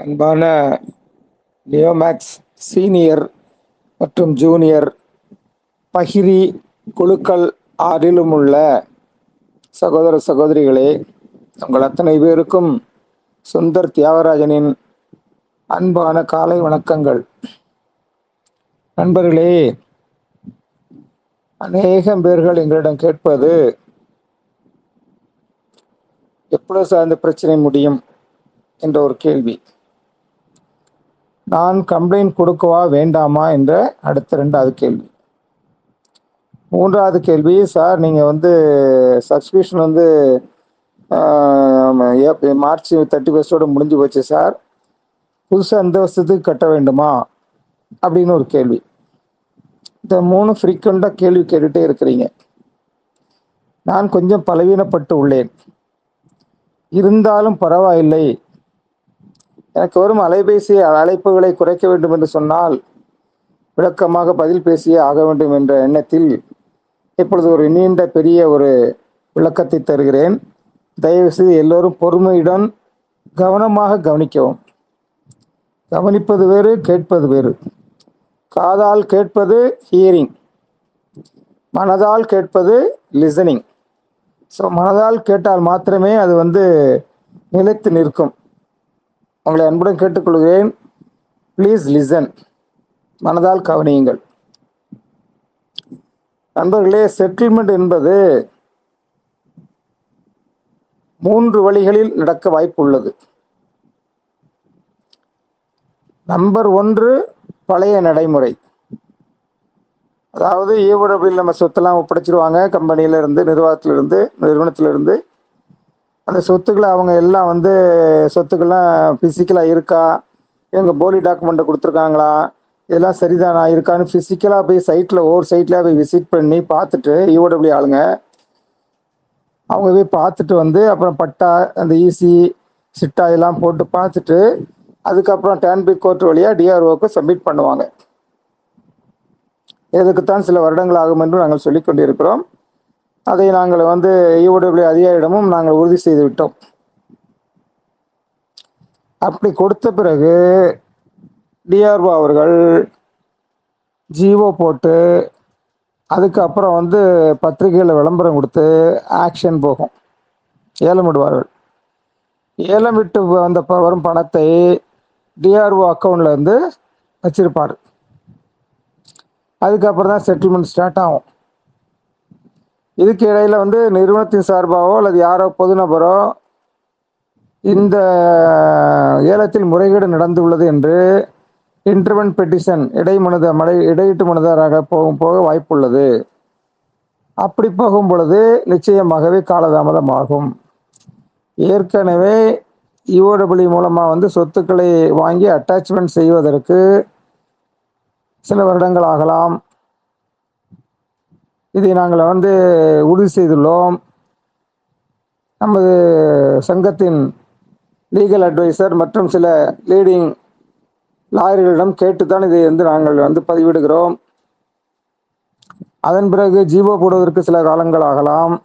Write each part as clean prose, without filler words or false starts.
அன்பான நியோமேக்ஸ் சீனியர் மற்றும் ஜூனியர் பஹிரி குழுக்கள் ஆறிலும் உள்ள சகோதர சகோதரிகளே, உங்கள் அத்தனை பேருக்கும் சுந்தர் தியாகராஜனின் அன்பான காலை வணக்கங்கள். நண்பர்களே, அநேகம் பேர்கள் எங்களிடம் கேட்பது, எப்பொழுது சார் இந்த பிரச்சனை முடியும் என்ற ஒரு கேள்வி. நான் கம்ப்ளைண்ட் கொடுக்கவா வேண்டாமா என்ற அடுத்த ரெண்டாவது கேள்வி. மூன்றாவது கேள்வி, சார் நீங்கள் சப்ஸ்கிரிப்ஷன் மார்ச் 31 முடிஞ்சு போச்சு சார், புதுசாக இந்த வருஷத்துக்கு கட்ட வேண்டுமா அப்படின்னு ஒரு கேள்வி. இந்த மூணு ஃப்ரீக்வெண்ட்டாக கேள்வி கேட்டுகிட்டே இருக்கிறீங்க. நான் கொஞ்சம் பலவீனப்பட்டு உள்ளேன். இருந்தாலும் பரவாயில்லை, எனக்கு வரும் அலைபேசி அழைப்புகளை குறைக்க வேண்டும் என்று சொன்னால் விளக்கமாக பதில் பேசியே ஆக வேண்டும் என்ற எண்ணத்தில் இப்பொழுது ஒரு நீண்ட பெரிய ஒரு விளக்கத்தை தருகிறேன். தயவுசெய்து எல்லோரும் பொறுமையுடன் கவனமாக கவனிக்கவும். கவனிப்பது வேறு, கேட்பது வேறு. காதால் கேட்பது ஹியரிங், மனதால் கேட்பது லிசனிங். ஸோ மனதால் கேட்டால் மாத்திரமே அது நிலைத்து நிற்கும். உங்களை அன்புடன் கேட்டுக்கொள்கிறேன், ப்ளீஸ் லிசன், மனதால் கவனியுங்கள். நண்பர்களே, செட்டில்மெண்ட் என்பது 3 வழிகளில் நடக்க வாய்ப்பு உள்ளது. நம்பர் 1, பழைய நடைமுறை. அதாவது ஈவுடபில் நம்ம சொத்தெல்லாம் ஒப்படைச்சிருவாங்க, கம்பெனியிலிருந்து, நிறுவனத்திலிருந்து. அந்த சொத்துக்களை அவங்க எல்லாம் சொத்துக்கள்லாம் ஃபிசிக்கலாக இருக்கா, இவங்க போலி டாக்குமெண்ட்டை கொடுத்துருக்காங்களா, இதெல்லாம் சரிதானா இருக்கான்னு ஃபிசிக்கலாக போய் ஒவ்வொரு சைட்லேயே போய் விசிட் பண்ணி பார்த்துட்டு, ஈஓடபிள்யூ ஆளுங்க அவங்க போய் பார்த்துட்டு அப்புறம் பட்டா, அந்த ஈசி சிட்டா இதெல்லாம் போட்டு பார்த்துட்டு அதுக்கப்புறம் டேன்பிக் கோர்ட் வழியாக டிஆர்ஓக்கு சப்மிட் பண்ணுவாங்க. இதுக்குத்தான் சில வருடங்கள் ஆகும் என்று நாங்கள் சொல்லிக் கொண்டிருக்கிறோம். அதை நாங்கள் ஈஓடபிள்யூ அதிகாரியிடமும் நாங்கள் உறுதி செய்து விட்டோம். அப்படி கொடுத்த பிறகு டிஆர்ஓ அவர்கள் ஜிஓ போட்டு அதுக்கப்புறம் பத்திரிகையில் விளம்பரம் கொடுத்து ஆக்ஷன் போகும், ஏலம் விடுவார்கள். ஏலம் விட்டு வரும் பணத்தை டிஆர்ஓ அக்கௌண்ட்ல வச்சிருப்பார். அதுக்கப்புறம் தான் செட்டில்மெண்ட் ஸ்டார்ட் ஆகும். இதுக்கு இடையில நிறுவனத்தின் சார்பாகவோ அல்லது யாரோ பொதுநபரோ இந்த ஏலத்தில் முறைகேடு நடந்துள்ளது என்று இன்டர்வென்ட் பெட்டிஷன் இடையீட்டு மனுதாராக போக வாய்ப்புள்ளது. அப்படி போகும் பொழுது நிச்சயமாகவே காலதாமதம் ஆகும். ஏற்கனவே இஓடபிள்யூ மூலமாக சொத்துக்களை வாங்கி அட்டாச்மெண்ட் செய்வதற்கு சில வருடங்கள் ஆகலாம். இதை நாங்கள் உறுதி செய்துள்ளோம். நமது சங்கத்தின் லீகல் அட்வைசர் மற்றும் சில லீடிங் லாயர்களிடம் கேட்டுத்தான் இதை நாங்கள் பதிவிடுகிறோம். அதன் பிறகு ஜிஓ போடுவதற்கு சில காலங்கள் ஆகலாம்.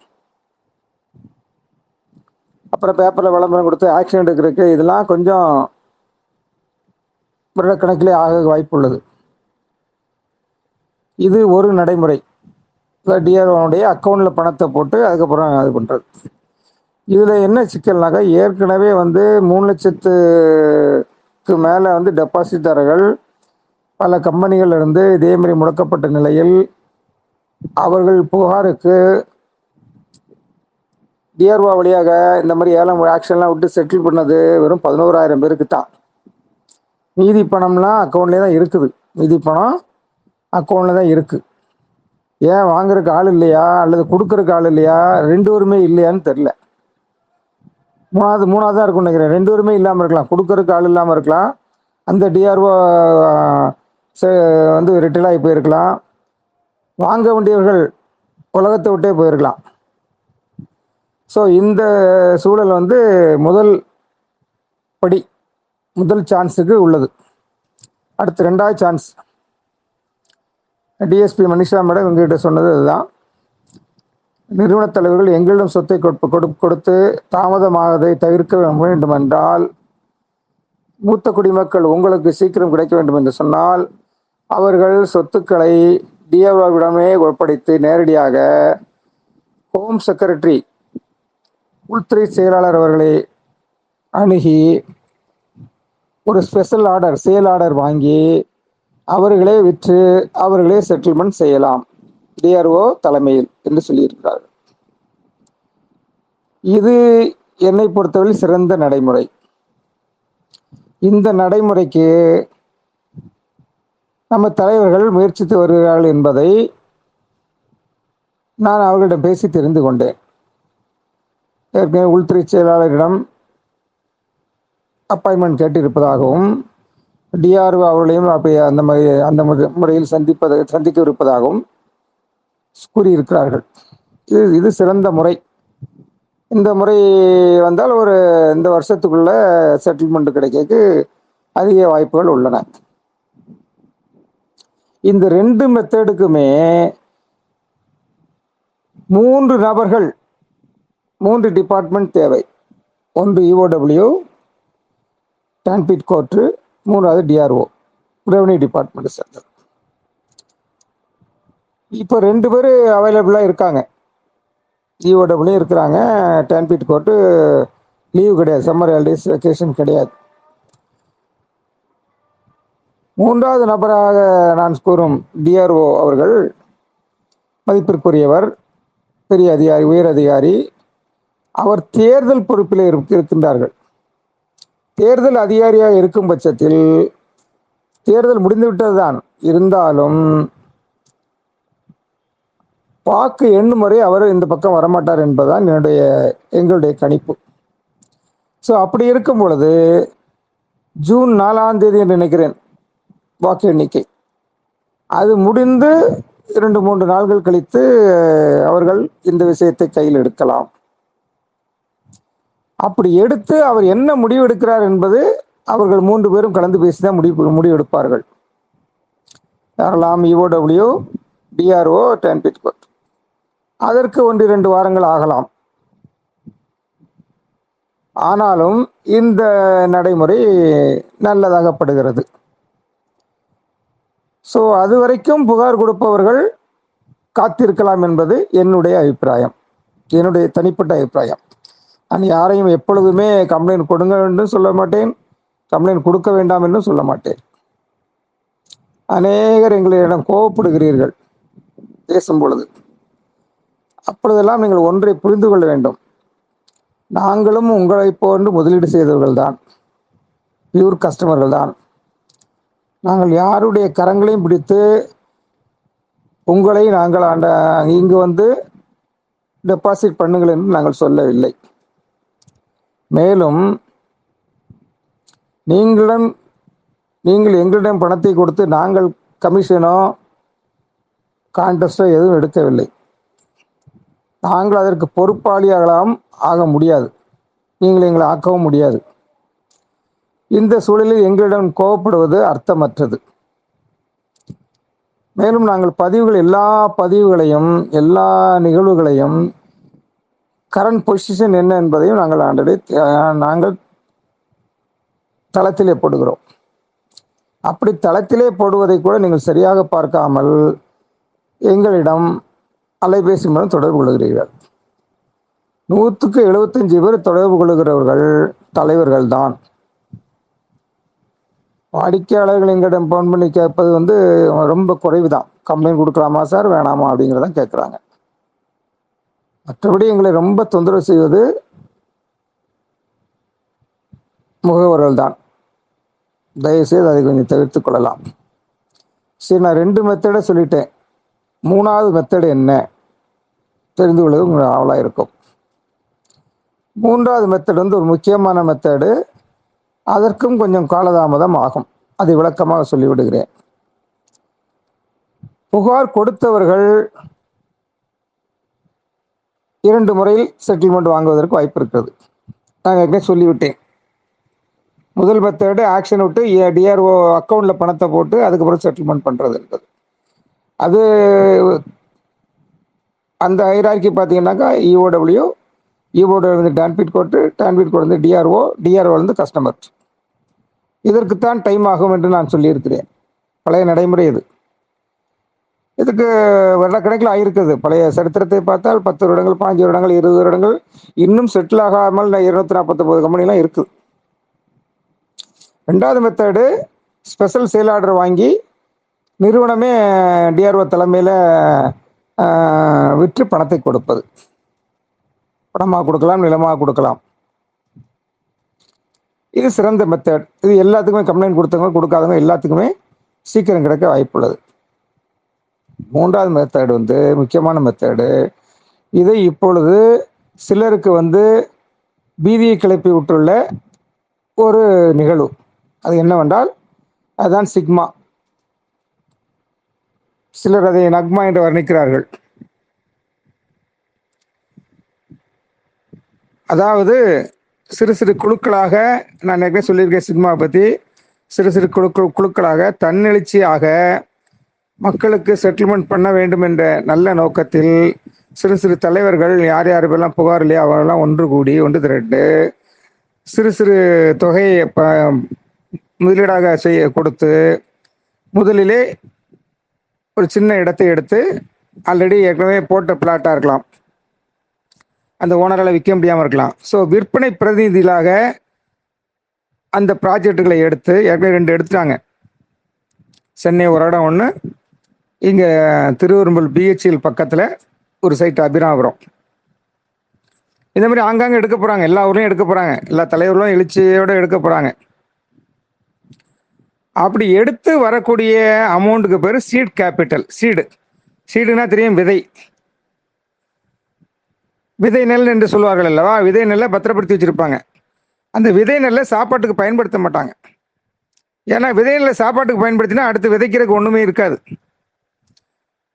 அப்புறம் பேப்பரில் விளம்பரம் கொடுத்து ஆக்ஷன் எடுக்கிறதுக்கு இதெல்லாம் கொஞ்சம் வருடக்கணக்கிலே ஆக வாய்ப்புள்ளது. இது ஒரு நடைமுறை. டிஆர்ஓனுடைய அக்கௌண்ட்டில் பணத்தை போட்டு அதுக்கப்புறம் இது பண்ணுறது. இதில் என்ன சிக்கல்னாக்கா, ஏற்கனவே 3 லட்சத்துக்கு மேலே டெபாசிட்டார்கள் பல கம்பெனிகள் இருந்து இதேமாரி முடக்கப்பட்ட நிலையில் அவர்கள் புகாருக்கு டிஆர்ஓ வழியாக இந்த மாதிரி ஏலம் ஆக்ஷன்லாம் விட்டு செட்டில் பண்ணது வெறும் 11,000 பேருக்கு தான். மீதி பணம்லாம் அக்கௌண்ட்லேயே தான் இருக்குது. மீதி பணம் அக்கௌண்ட்டில் தான் இருக்குது. ஏன் வாங்குறதுக்கு ஆள் இல்லையா அல்லது கொடுக்கறதுக்கு ஆள் இல்லையா, 2 பேருமே இல்லையான்னு தெரில. மூணாவது தான் இருக்கும்னு நினைக்கிறேன். 2 பேருமே இல்லாமல் இருக்கலாம், கொடுக்கறதுக்கு ஆள் இல்லாமல் இருக்கலாம். அந்த டிஆர்ஓ ரிட்டைல் ஆகி போயிருக்கலாம். வாங்க வேண்டியவர்கள் உலகத்தை விட்டே போயிருக்கலாம். ஸோ இந்த சூழல் முதல் படி, முதல் சான்ஸுக்கு உள்ளது. அடுத்து 2வது சான்ஸ். டிஎஸ்பி மனிஷா மேடம் எங்ககிட்ட சொன்னது அதுதான். நிறுவன தலைவர்கள் எங்களிடம் சொத்தை கொடுத்து தாமதமாவதை தவிர்க்க வேண்டுமென்றால் மூத்த குடிமக்கள் உங்களுக்கு சீக்கிரம் கிடைக்க வேண்டும் என்று சொன்னால் அவர்கள் சொத்துக்களை டிஆர்ஓவிடமே ஒப்படைத்து நேரடியாக ஹோம் செக்ரட்டரி உள்துறை செயலாளர் அவர்களை அணுகி ஒரு ஸ்பெஷல் ஆர்டர், சேல் ஆர்டர் வாங்கி அவர்களே விற்று அவர்களே செட்டில்மெண்ட் செய்யலாம் டிஆர்ஓ தலைமையில் என்று சொல்லியிருக்கிறார்கள். இது என்னை பொறுத்தவரை சிறந்த நடைமுறை. இந்த நடைமுறைக்கு நம்ம தலைவர்கள் முயற்சித்து வருகிறார்கள் என்பதை நான் அவர்களிடம் பேசி தெரிந்து கொண்டேன். ஏற்கனவே உள்துறை செயலாளரிடம் அப்பாயின்மெண்ட் கேட்டிருப்பதாகவும் டிஆர்ஓ அவர்களையும் அந்த முறையில் சந்திக்க இருப்பதாகவும் கூறியிருக்கிறார்கள். இது சிறந்த முறை. இந்த முறை வந்தால் இந்த வருஷத்துக்குள்ள செட்டில்மெண்ட் கிடைக்க அதிக வாய்ப்புகள் உள்ளன. இந்த 2 மெத்தடுக்குமே 3 நபர்கள், 3 டிபார்ட்மெண்ட் தேவை. ஒன்று இஓடபிள்யூ, டான்பீட் கோர்ட்டு, 3வது டிஆர்ஓ, ரெவன்யூ டிபார்ட்மெண்ட் சேர்ந்தது. இப்போ 2 பேர் அவைலபிளாக இருக்காங்க. இஓடபிள்யூ இருக்கிறாங்க, டான்பீட் கோர்ட்டு லீவு கிடையாது, சம்மர் ஹாலிடேஸ் வெக்கேஷன் கிடையாது. 3வது நபராக நான் கூறும் டிஆர்ஓ அவர்கள் மதிப்பிற்குரியவர், பெரிய அதிகாரி, உயர் அதிகாரி. அவர் தேர்தல் பொறுப்பில் இருக்கின்றார்கள். தேர்தல் அதிகாரியாக இருக்கும் பட்சத்தில் தேர்தல் முடிந்துவிட்டதுதான், இருந்தாலும் வாக்கு எண்ணும் முறை அவர் இந்த பக்கம் வரமாட்டார் என்பதுதான் எங்களுடைய கணிப்பு. ஸோ அப்படி இருக்கும் பொழுது ஜூன் 4ஆம் தேதி என்று நினைக்கிறேன் வாக்கு எண்ணிக்கை. அது முடிந்து 2-3 நாட்கள் கழித்து அவர்கள் இந்த விஷயத்தை கையில் எடுக்கலாம். அப்படி எடுத்து அவர் என்ன முடிவு எடுக்கிறார் என்பது அவர்கள் 3 பேரும் கலந்து பேசிதான் முடிவு எடுப்பார்கள். யாரெல்லாம்? EOW, DRO, TANPID court. அதற்கு 1-2 வாரங்கள் ஆகலாம். ஆனாலும் இந்த நடைமுறை நல்லதாகப்படுகிறது. ஸோ அது வரைக்கும் புகார் கொடுப்பவர்கள் காத்திருக்கலாம் என்பது என்னுடைய அபிப்பிராயம், என்னுடைய தனிப்பட்ட அபிப்பிராயம். நான் யாரையும் எப்பொழுதுமே கம்ப்ளைண்ட் கொடுங்க என்றும் சொல்ல மாட்டேன், கம்ப்ளைண்ட் கொடுக்க வேண்டாம் என்றும் சொல்ல மாட்டேன். அநேகர் எங்களிடம் கோபப்படுகிறீர்கள் பேசும் பொழுது. அப்பொழுதெல்லாம் நீங்கள் ஒன்றை புரிந்து கொள்ள வேண்டும். நாங்களும் உங்களை போன்று முதலீடு செய்தவர்கள் தான், பியூர் கஸ்டமர்கள் தான். நாங்கள் யாருடைய கரங்களையும் பிடித்து உங்களை நாங்கள் இங்கு வந்து டெபாசிட் பண்ணுங்கள் என்று நாங்கள் சொல்லவில்லை. மேலும் நீங்கள் எங்களிடம் பணத்தை கொடுத்து நாங்கள் கமிஷனோ கான்டெஸ்டோ எதுவும் எடுக்கவில்லை. நாங்கள் அதற்கு பொறுப்பாளியாகலாம் ஆக முடியாது, நீங்கள் எங்களை ஆக்கவும் முடியாது. இந்த சூழலில் எங்களிடம் கோபப்படுவது அர்த்தமற்றது. மேலும் நாங்கள் எல்லா பதிவுகளையும், எல்லா நிகழ்வுகளையும், கரண்ட் பொசிஷன் என்ன என்பதையும் நாங்கள் தளத்திலே போடுகிறோம். அப்படி தளத்திலே போடுவதை கூட நீங்கள் சரியாக பார்க்காமல் எங்களிடம் அலைபேசி மூலம் தொடர்பு கொள்கிறீர்கள். 100க்கு 75 பேர் தொடர்பு கொள்கிறவர்கள் தலைவர்கள் தான். வாடிக்கையாளர்கள் எங்களிடம் ஃபோன் பண்ணி கேட்பது ரொம்ப குறைவு தான். கம்ப்ளைண்ட் கொடுக்கலாமா சார், வேணாமா அப்படிங்கிறதான் கேட்குறாங்க. மற்றபடி எங்களை ரொம்ப தொந்தரவு செய்வது முகவர்கள் தான். தயவுசெய்து அதை கொஞ்சம் தவிர்த்து கொள்ளலாம். சரி, நான் 2 மெத்தடை சொல்லிட்டேன். 3வது மெத்தடு என்ன தெரிந்து கொள்வது உங்களுக்கு ஆவலாக இருக்கும். 3வது மெத்தடு ஒரு முக்கியமான மெத்தடு. அதற்கும் கொஞ்சம் காலதாமதம் ஆகும். அதை விளக்கமாக சொல்லிவிடுகிறேன். புகார் கொடுத்தவர்கள் 2 முறையில் செட்டில்மெண்ட் வாங்குவதற்கு வாய்ப்பு இருக்கிறது. நான் ஏற்கனவே சொல்லிவிட்டேன். முதல் மெத்தடு ஆக்ஷன் விட்டு டிஆர்ஓ அக்கௌண்ட்டில் பணத்தை போட்டு அதுக்கப்புறம் செட்டில்மெண்ட் பண்ணுறது இருக்குது. அது அந்த ஹைரார்கி பார்த்தீங்கன்னாக்கா EOW TANPID court, TANPID court DRO, DRO customer. இதற்குத்தான் டைம் ஆகும் என்று நான் சொல்லியிருக்கிறேன். பழைய நடைமுறை இது. இதுக்கு வருடக்கணக்கில் ஆயிருக்குது. பழைய சரித்திரத்தை பார்த்தால் 10 வருடங்கள், 15 வருடங்கள், 20 வருடங்கள் இன்னும் செட்டில் ஆகாமல் 249 கம்பெனிலாம் இருக்குது. 2வது மெத்தடு ஸ்பெஷல் சேல் ஆர்டர் வாங்கி நிறுவனமே டிஆர்ஓ தலைமையில் விற்று பணத்தை கொடுப்பது. பணமாக கொடுக்கலாம், நிலமாக கொடுக்கலாம். இது சிறந்த மெத்தட். இது எல்லாத்துக்குமே கம்ப்ளைண்ட் கொடுத்தவங்க கொடுக்காதவங்க எல்லாத்துக்குமே சீக்கிரம் கிடைக்க வாய்ப்புள்ளது. 3வது மெத்தட் வந்து முக்கியமான மெத்தடு. இதை இப்பொழுது சிலருக்கு பீதியை கிளப்பி விட்டுள்ள ஒரு நிகழ்வு. அது என்னவென்றால் அதுதான் சிக்மா. சிலர் அதை நக்மா என்று வர்ணிக்கிறார்கள். அதாவது சிறு சிறு குழுக்களாக, நான் ஏற்கனவே சொல்லியிருக்கேன் சிக்மாவை பற்றி, சிறு சிறு குழுக்களாக தன்னெழுச்சியாக மக்களுக்கு செட்டில்மெண்ட் பண்ண வேண்டும் என்ற நல்ல நோக்கத்தில் சிறு சிறு தலைவர்கள் யார் யாருக்கெல்லாம் புகார் இல்லையா அவரெல்லாம் ஒன்று திரண்டு சிறு சிறு தொகையை முதலீடாக கொடுத்து முதலிலே ஒரு சின்ன இடத்தை எடுத்து, ஆல்ரெடி ஏற்கனவே போட்ட பிளாட்டாக இருக்கலாம், அந்த ஓனரால் விற்க முடியாமல் இருக்கலாம். ஸோ விற்பனை பிரதிநிதிகளாக அந்த ப்ராஜெக்டுகளை எடுத்து, ஏற்கனவே 2 எடுத்துட்டாங்க. சென்னை ஒரு இடம் ஒன்று, இங்கே திருவெரும்பல் பிஹெச்எல் பக்கத்தில் ஒரு சைட் அபிராமபுரம். இந்த மாதிரி ஆங்காங்கே எடுக்க போகிறாங்க. எல்லா ஊர்லையும் எடுக்க போகிறாங்க. எல்லா தலைவர்களும் எழுச்சியோடு எடுக்க போகிறாங்க. அப்படி எடுத்து வரக்கூடிய அமௌண்ட்டுக்கு பேர் சீட் கேபிட்டல். சீடுனா தெரியும், விதை நெல் என்று சொல்வார்கள் அல்லவா. விதை நெல்லை பத்திரப்படுத்தி வச்சிருப்பாங்க. அந்த விதை நெல்லை சாப்பாட்டுக்கு பயன்படுத்த மாட்டாங்க. ஏன்னா விதை நெல்லை சாப்பாட்டுக்கு பயன்படுத்தினா அடுத்து விதைக்கிறதுக்கு ஒன்றுமே இருக்காது.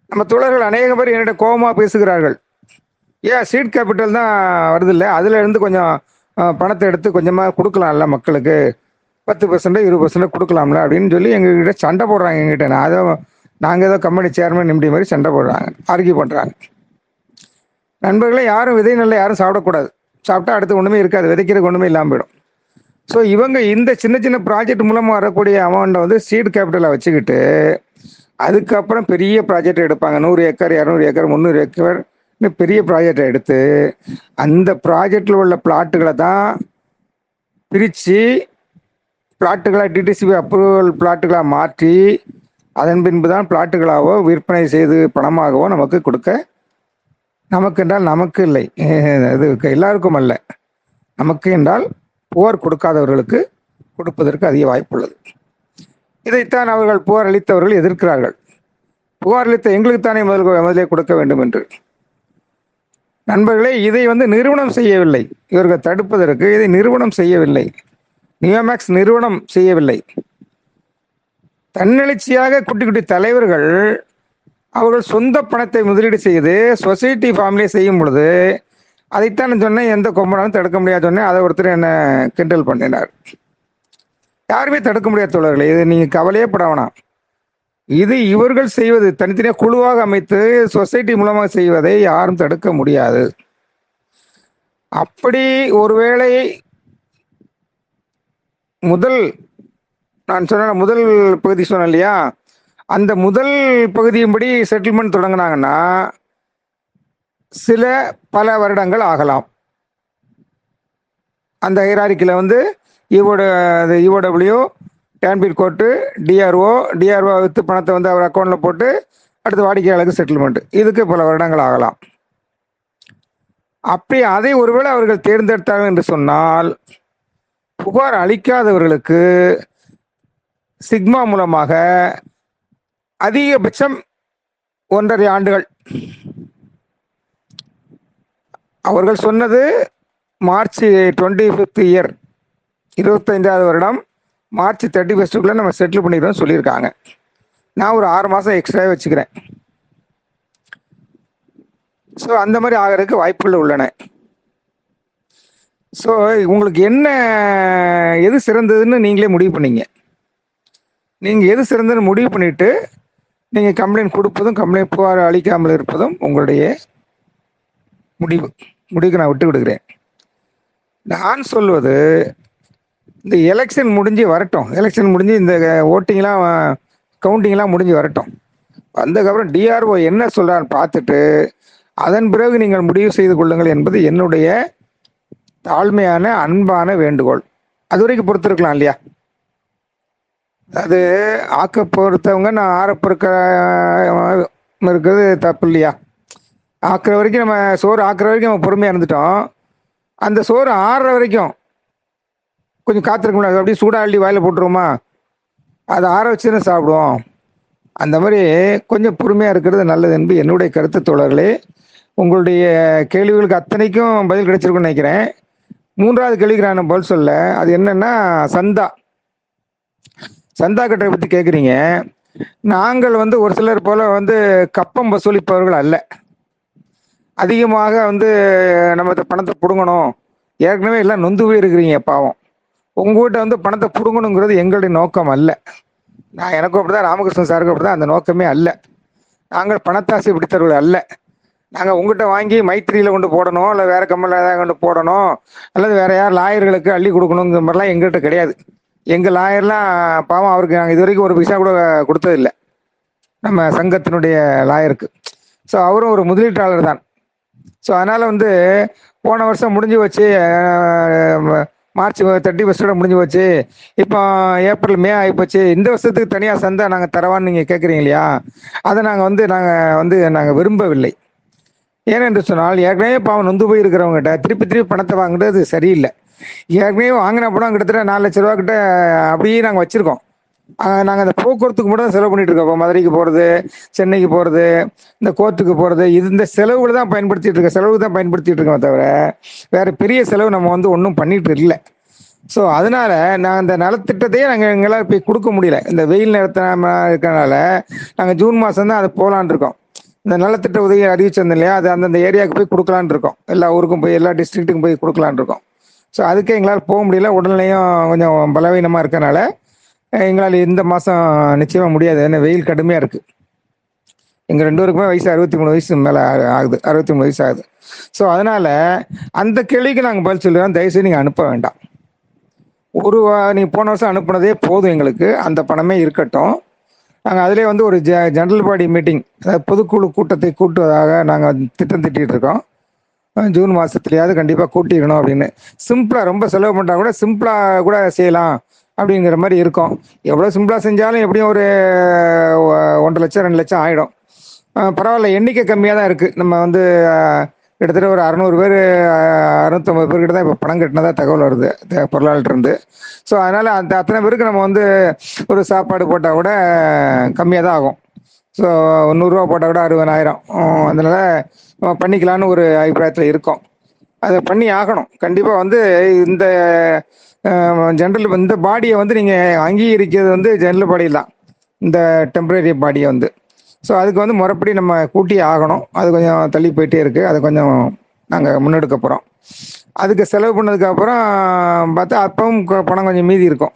நம்ம தோழர்கள் அநேக பேர் என்னிட கோபமாக பேசுகிறார்கள். ஏன் சீட் கேபிட்டல் தான் வருது இல்லை, அதில் இருந்து கொஞ்சம் பணத்தை எடுத்து கொஞ்சமாக கொடுக்கலாம்ல மக்களுக்கு, 10% 20% கொடுக்கலாம்ல அப்படின்னு சொல்லி எங்ககிட்ட சண்டை போடுறாங்க. எங்கிட்ட நாங்கள் ஏதோ கம்பெனி சேர்மன் நிமிடி மாதிரி சண்டை போடுறாங்க, ஆர்கியூ பண்ணுறாங்க. நண்பர்களே, யாரும் விதை நெல்லை யாரும் சாப்பிடக்கூடாது. சாப்பிட்டா அடுத்து ஒன்றுமே இருக்காது, விதைக்கிறதுக்கு ஒன்றுமே இல்லாமல் போயிடும். ஸோ இவங்க இந்த சின்ன சின்ன ப்ராஜெக்ட் மூலமாக வரக்கூடிய அமௌண்ட்டை சீட் கேபிட்டலாக வச்சுக்கிட்டு அதுக்கப்புறம் பெரிய ப்ராஜெக்ட் எடுப்பாங்க. 100 ஏக்கர், 200 ஏக்கர், 300 ஏக்கர் பெரிய ப்ராஜெக்டை எடுத்து அந்த ப்ராஜெக்டில் உள்ள பிளாட்டுகளை தான் பிரித்து பிளாட்டுகளாக டிடிசிபி அப்ரூவல் பிளாட்டுகளாக மாற்றி அதன் பின்பு தான் பிளாட்டுகளாகவோ விற்பனை செய்து பணமாகவோ நமக்கு கொடுக்க, நமக்கு என்றால் நமக்கு இல்லை, அது எல்லாருக்கும் அல்ல, நமக்கு என்றால் புகார் கொடுக்காதவர்களுக்கு கொடுப்பதற்கு அதிக வாய்ப்புள்ளது. இதைத்தான் அவர்கள் புகார் அளித்தவர்கள் எதிர்க்கிறார்கள். புகார் அளித்த எங்களுக்குத்தானே முதலே கொடுக்க வேண்டும் என்று. நண்பர்களே, இதை நிறுவனம் செய்யவில்லை. இவர்கள் தடுப்பதற்கு இதை நிறுவனம் செய்யவில்லை, நியோமேக்ஸ் நிறுவனம் செய்யவில்லை. தன்னெழுச்சியாக குட்டி குட்டி தலைவர்கள் அவர்கள் சொந்த பணத்தை முதலீடு செய்து சொசைட்டி ஃபார்ம்லேயே செய்யும் பொழுது அதைத்தான் சொன்னேன், எந்த கொம்பனாலும் தடுக்க முடியாது சொன்னேன். அதை ஒருத்தர் என்ன கிண்டல் பண்ணினார். யாருமே தடுக்க முடியாத தோழர்களே, இது நீங்கள் கவலையே பட வேணாம். இது இவர்கள் செய்வது, தனித்தனியாக குழுவாக அமைத்து சொசைட்டி மூலமாக செய்வதை யாரும் தடுக்க முடியாது. அப்படி ஒருவேளை நான் சொன்ன முதல் பகுதி சொன்னேன் இல்லையா, அந்த முதல் பகுதியின்படி செட்டில்மெண்ட் தொடங்கினாங்கன்னா பல வருடங்கள் ஆகலாம். அந்த ஹைரார்க்கியில் இஓடபிள்யூ, டேன்பில் கோர்ட்டு, டிஆர்ஓ வித்து பணத்தை அவர் அக்கௌண்ட்டில் போட்டு அடுத்து வாடிக்கையாளருக்கு செட்டில்மெண்ட், இதுக்கு பல வருடங்கள் ஆகலாம். அப்படி அதை ஒருவேளை அவர்கள் தேர்ந்தெடுத்தார்கள் என்று சொன்னால் புகார் அளிக்காதவர்களுக்கு சிக்மா மூலமாக அதிகபட்சம் 1.5 ஆண்டுகள். அவர்கள் சொன்னது மார்ச் 25th இயர், 25வது வருடம் மார்ச் 31st நம்ம செட்டில் பண்ணிடுறோம் சொல்லியிருக்காங்க. நான் ஒரு 6 மாதம் எக்ஸ்ட்ராவே வச்சுக்கிறேன். ஸோ அந்த மாதிரி ஆகிறதுக்கு வாய்ப்புகள் உள்ளன. ஸோ உங்களுக்கு எது சிறந்ததுன்னு நீங்களே முடிவு பண்ணீங்க. நீங்கள் எது சிறந்ததுன்னு முடிவு பண்ணிட்டு நீங்கள் கம்ப்ளைண்ட் கொடுப்பதும் கம்ப்ளைண்ட் புகார் அளிக்காமல் இருப்பதும் உங்களுடைய முடிவுக்கு நான் விட்டு விடுகிறேன். நான் சொல்வது, இந்த எலெக்ஷன் முடிஞ்சு வரட்டும், எலெக்ஷன் முடிஞ்சு இந்த ஓட்டிங்லாம் கவுண்டிங்லாம் முடிஞ்சு வரட்டும். வந்ததுக்கப்புறம் டிஆர்ஓ என்ன சொல்றான்னு பார்த்துட்டு அதன் பிறகு நீங்கள் முடிவு செய்து கொள்ளுங்கள் என்பது என்னுடைய தாழ்மையான அன்பான வேண்டுகோள். அது வரைக்கும் பொறுத்திருக்கலாம் இல்லையா? அது ஆக்க பொறுத்தவங்க நான் ஆற பொறுக்க இருக்கிறது தப்பு இல்லையா? ஆக்குற வரைக்கும் நம்ம சோறு ஆக்குற வரைக்கும் நம்ம பொறுமையாக இருந்துட்டோம். அந்த சோறு ஆறுற வரைக்கும் கொஞ்சம் காத்திருக்கணும். அது அப்படியே சூடாக அள்ளி வாயில் போட்டுருவோமா? அதை ஆற வச்சு தான் சாப்பிடுவோம். அந்த மாதிரி கொஞ்சம் பொறுமையாக இருக்கிறது நல்லது என்று என்னுடைய கருத்து தோழர்களே. உங்களுடைய கேள்விகளுக்கு அத்தனைக்கும் பதில் கிடைச்சிருக்குன்னு நினைக்கிறேன். 3வது கேள்விக்கு நான் பதில் சொல்ல. அது என்னன்னா சந்தா கட்டை பற்றி கேட்குறீங்க. நாங்கள் வந்து ஒரு சிலர் போல வந்து கப்பம் வசூலிப்பவர்கள் அல்ல. அதிகமாக வந்து நம்ம பணத்தை பிடுங்கணும், ஏற்கனவே எல்லாம் நொந்து போய் இருக்கிறீங்க பாவம், உங்ககிட்ட வந்து பணத்தை பிடுங்கணுங்கிறது எங்களுடைய நோக்கம் அல்ல. நான் எனக்கும் அப்படிதான், ராமகிருஷ்ணன் சாருக்கு அப்படிதான், அந்த நோக்கமே அல்ல. நாங்கள் பணத்தாசை பிடித்தவர்கள் அல்ல. நாங்கள் உங்ககிட்ட வாங்கி மைத்திரியில் கொண்டு போடணும், இல்லை வேற கம்மலில் ஏதாவது கொண்டு போடணும், அல்லது வேற யார் லாயர்களுக்கு அள்ளி கொடுக்கணுங்கிற மாதிரிலாம் எங்கள்கிட்ட கிடையாது. எங்கள் லாயர்லாம் பாவம், அவருக்கு நாங்கள் இது வரைக்கும் ஒரு பைசா கூட கொடுத்ததில்லை நம்ம சங்கத்தினுடைய லாயருக்கு. ஸோ அவரும் ஒரு முதலீட்டாளர் தான். ஸோ அதனால் வந்து போன வருஷம் முடிஞ்சு வச்சு, மார்ச் 31 முடிஞ்சு போச்சு, இப்போ ஏப்ரல் மே ஆகிப்போச்சு. இந்த வருஷத்துக்கு தனியாக சந்தை நாங்கள் தரவான்னு நீங்கள் கேட்குறீங்க இல்லையா? அதை நாங்கள் விரும்பவில்லை. ஏனென்று சொன்னால் ஏற்கனவே பாவம் நொந்து போய் இருக்கிறவங்ககிட்ட திருப்பி பணத்தை வாங்குறது சரியில்லை. ஏற்கனவே வாங்கின பணம் கிட்டத்தட்ட 4 லட்ச ரூபா கிட்ட அப்படியே நாங்கள் வச்சுருக்கோம். நாங்கள் அந்த போக்குவரத்துக்கு மட்டும் தான் செலவு பண்ணிட்டு இருக்கோம். இப்போ மதுரைக்கு போகிறது, சென்னைக்கு போகிறது, இந்த கோர்ட்டுக்கு போகிறது, இந்த செலவுகளை தான் பயன்படுத்திட்டு இருக்கோம் தவிர வேறு பெரிய செலவு நம்ம வந்து ஒன்றும் பண்ணிட்டு இல்லை. ஸோ அதனால் நான் இந்த நலத்திட்டத்தையே எங்களால் போய் கொடுக்க முடியல. இந்த வெயில் நேரத்தில் இருக்கிறனால நாங்கள் ஜூன் மாதம் தான் அதை போகலான் இருக்கோம். இந்த நலத்திட்ட உதவி அறிவிச்சிருந்தோம் இல்லையா, அது அந்தந்த ஏரியாவுக்கு போய் கொடுக்கலான் இருக்கோம். எல்லா ஊருக்கும் போய், எல்லா டிஸ்ட்ரிக்ட்டுக்கும் போய் கொடுக்கலான் இருக்கோம். ஸோ அதுக்கே எங்களால் போக முடியல. உடல்நிலையும் கொஞ்சம் பலவீனமாக இருக்கனால எங்களால் இந்த மாதம் நிச்சயமாக முடியாது. ஏன்னா வெயில் கடுமையாக இருக்குது. எங்கள் 2 பேருக்குமே வயசு 63 வயசு மேலே ஆகுது, 63 வயசு ஆகுது. ஸோ அதனால் அந்த கேள்விக்கு நாங்கள் பதில் சொல்லுவோம். தயவுசெய்து நீங்கள் அனுப்ப வேண்டாம். நீங்கள் போன வருஷம் அனுப்புனதே போதும் எங்களுக்கு, அந்த பணமே இருக்கட்டும். நாங்கள் அதிலே வந்து ஒரு ஜெனரல் பாடி மீட்டிங், அதாவது பொதுக்குழு கூட்டத்தை கூட்டுவதாக நாங்கள் திட்டம் திட்டிகிட்டு இருக்கோம். ஜூன் மாதத்துலையாவது கண்டிப்பாக கூட்டிக்கணும் அப்படின்னு. சிம்பிளாக, ரொம்ப செலவு பண்ணுறா கூட சிம்பிளாக கூட செய்யலாம் அப்படிங்கிற மாதிரி இருக்கும். எவ்வளோ சிம்பிளாக செஞ்சாலும் எப்படியும் ஒரு 1.5 லட்சம் 2 லட்சம் ஆகிடும். பரவாயில்ல, எண்ணிக்கை கம்மியாக தான் இருக்குது. நம்ம வந்து கிட்டத்தட்ட ஒரு 600 பேர் 650 பேர்கிட்ட தான் இப்போ பணம் கட்டினதாக தகவல் வருது பொருளாளர்கிட்டருந்து. ஸோ அதனால் அந்த அத்தனை பேருக்கு நம்ம வந்து ஒரு சாப்பாடு போட்டால் கூட கம்மியாக தான் ஆகும். ஸோ 100 ரூபா போட்டால் கூட 60,000. அதனால் பண்ணிக்கலான்னு ஒரு அபிப்பிராயத்தில் இருக்கோம். அதை பண்ணி ஆகணும் கண்டிப்பாக. வந்து இந்த ஜென்ரல் இந்த பாடியை வந்து நீங்கள் அங்கீகரிக்கிறது வந்து ஜென்ரல் பாடி தான், இந்த டெம்பரரி பாடியை வந்து. ஸோ அதுக்கு வந்து முறைப்படி நம்ம கூட்டி ஆகணும். அது கொஞ்சம் தள்ளி போயிட்டே இருக்குது. அதை கொஞ்சம் நாங்கள் முன்னெடுக்க போகிறோம். அதுக்கு செலவு பண்ணதுக்கப்புறம் பார்த்தா அப்பவும் பணம் கொஞ்சம் மீதி இருக்கும்.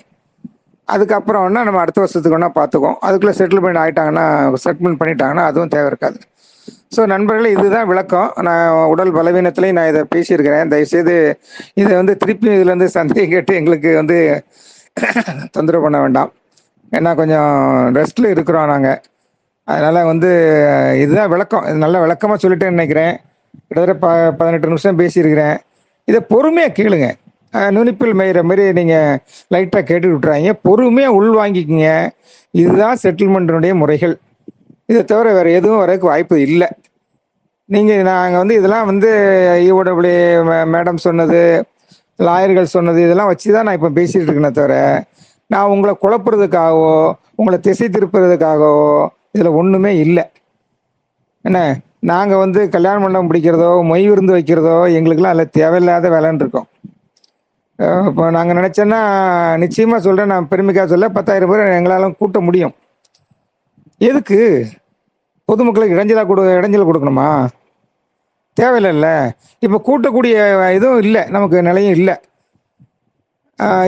அதுக்கப்புறம் வேணா நம்ம அடுத்த வருஷத்துக்கு வேணா பார்த்துக்குவோம். அதுக்குள்ளே செட்டில்மெண்ட் பண்ணிட்டாங்கன்னா அதுவும் தேவை இருக்காது. ஸோ நண்பர்களே, இதுதான் விளக்கம். நான் உடல் பலவீனத்துலேயும் நான் இதை பேசியிருக்கிறேன். தயவுசெய்து இதை வந்து திருப்பி இதுலேருந்து சந்தேகம் கேட்டு எங்களுக்கு வந்து தொந்தரவு பண்ண வேண்டாம். ஏன்னா கொஞ்சம் ரெஸ்ட்டில் இருக்கிறோம் நாங்கள். அதனால் வந்து இதுதான் விளக்கம். இது நல்ல விளக்கமாக சொல்லிட்டேன்னு நினைக்கிறேன். கிட்டத்தட்ட 18 நிமிஷம் பேசியிருக்கிறேன். இதை பொறுமையாக கேளுங்க. நுனிப்பில் மேயிற மாதிரி நீங்கள் லைட்டாக கேட்டு விட்டுறாங்க. பொறுமையாக உள் வாங்கிக்கிங்க. இதுதான் செட்டில்மெண்ட்டினுடைய முறைகள். இதை தவிர வேறு எதுவும் வரதுக்கு வாய்ப்பு இல்லை. நாங்கள் வந்து இதெல்லாம் வந்து ஈஓடபிள்யூ மேடம் சொன்னது, லாயர்கள் சொன்னது, இதெல்லாம் வச்சு தான் நான் இப்போ பேசிகிட்டு இருக்கேனே தவிர நான் உங்களை குழப்புறதுக்காகவோ உங்களை திசை திருப்புறதுக்காகவோ இதில் ஒன்றுமே இல்லை. என்ன, நாங்கள் வந்து கல்யாண மண்டபம் பிடிக்கிறதோ மொய் விருந்து வைக்கிறதோ எங்களுக்கெல்லாம் அதில் தேவையில்லாத வேலைன்னு இருக்கோம். இப்போ நாங்கள் நினச்சோன்னா நிச்சயமாக சொல்கிறேன், நான் பெருமைக்காக சொல்ல, 10,000 பேர் எங்களாலும் கூட்ட முடியும். எதுக்கு பொதுமக்களுக்கு இடைஞ்சல் கொடுக்கணுமா? தேவையில்லைல்ல. இப்போ கூட்டக்கூடிய இதுவும் இல்லை, நமக்கு நிலையும் இல்லை.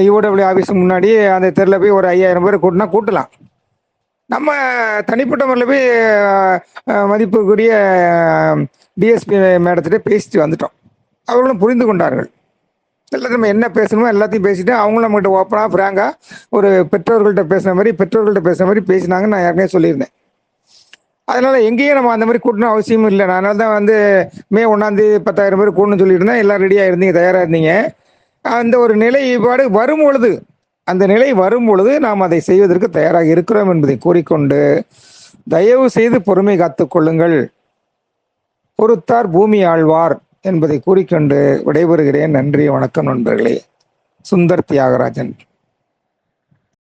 ஈஓடபிள்யூ ஆஃபீஸ் முன்னாடி அந்த தெருவில் போய் ஒரு 5,000 பேர் கூட்டலாம். நம்ம தனிப்பட்ட முறையில் போய் மதிப்புக்குரிய டிஎஸ்பி மேடத்திட்ட பேசிட்டு வந்துட்டோம். அவர்களும் புரிந்து கொண்டார்கள். இல்லை நம்ம என்ன பேசணுமோ எல்லாத்தையும் பேசிட்டு அவங்களும் நம்மகிட்ட ஓப்பனாக ஃப்ராங்காக ஒரு பெற்றோர்கள்ட்ட பேசுன மாதிரி பேசினாங்கன்னு நான் ஏற்கனவே சொல்லியிருந்தேன். அதனால எங்கேயும் நம்ம அந்த மாதிரி கூட்டணும் அவசியமும் இல்லை. அதனால தான் வந்து மே 1ஆம் தேதி 10,000 பேர் கூடணும்னு சொல்லிட்டு இருந்தேன். எல்லாம் ரெடியாக இருந்தீங்க, தயாராக இருந்தீங்க. அந்த ஒரு நிலைப்பாடு வரும் பொழுது, அந்த நிலை வரும் பொழுது நாம் அதை செய்வதற்கு தயாராக இருக்கிறோம் என்பதை கூறிக்கொண்டு, தயவு செய்து பொறுமை காத்துக் கொள்ளுங்கள். பொறுத்தார் பூமி ஆழ்வார் என்பதை கூறிக்கொண்டு விடைபெறுகிறேன். நன்றி, வணக்கம் நண்பர்களே. சுந்தர் தியாகராஜன்.